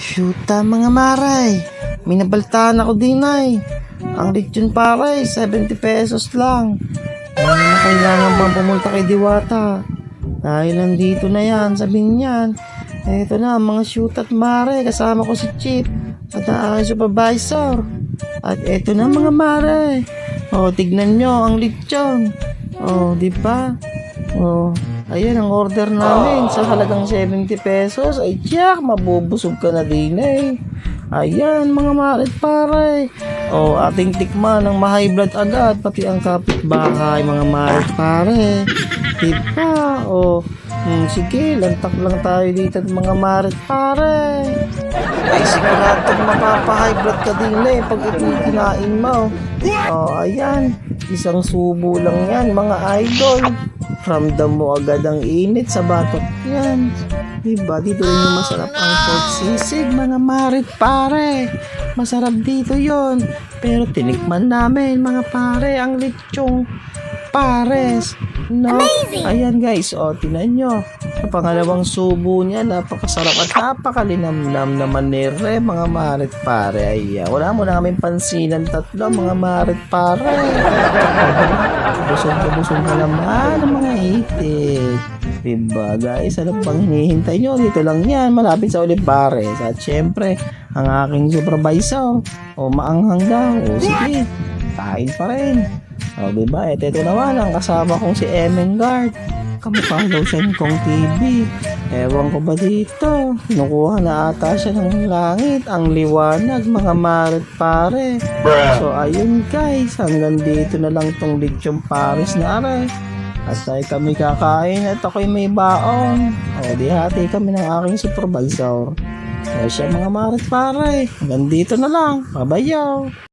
Shoota mga maray, may nabaltaan ako din ay. Ang lechon pare, 70 pesos lang. Ano na kailangan bang pumunta kay Diwata? Dahil nandito na yan, sabihin niyan. Eto na mga shoot at mare, kasama ko si Chip at ang aking supervisor. At eto na mga mare. O, tignan nyo ang lechon. O, di ba? O, ayan ang order namin sa halagang 70 pesos. Ay tiyak, mabubusog ka na din eh. Ayan mga marit pare. O, ating tikman ng ma-high blood agad, pati ang kapitbahay mga marit pare. Diba? O, sige, lantak lang tayo dito mga marit pare. Ay siguradong mapapa-high blood ka din eh pag ito kinain mo. O, ayan, isang subo lang yan mga idol. Ramdam mo agad ang init sa batok yan. Diba? Dito rin yung masarap ang pork sisig mga marit pare. Masarap dito yon. Pero tinikman namin mga pare ang lechong pares. No? Amazing! Ayan guys, o tinan nyo. Sa pangalawang subo niya, napakasarap at napakalinamnam naman ni Re mga marit pare. Ayan, wala mo na kaming pansinan tatlo mga marit pare. Busog ka naman ang mga itik. Diba guys, ano pang hinihintay nyo? Dito lang yan, malapit sa Olivares. At syempre, ang aking supervisor, o maanghang daw, o sige, kain pa rin. O diba, ito naman ang kasama kong si Emengard. Kamukha daw siya kong TV. Ewan ko ba dito, kinukuha na ata siya ng langit, ang liwanag mga marit pare. So ayun guys, hanggang dito na lang tong lechong pares na aray. At tayo kami kakain at ako'y may baon. O di hati kami ng aking supervisor. O siya mga marit pare, hanggang dito na lang. Babayaw.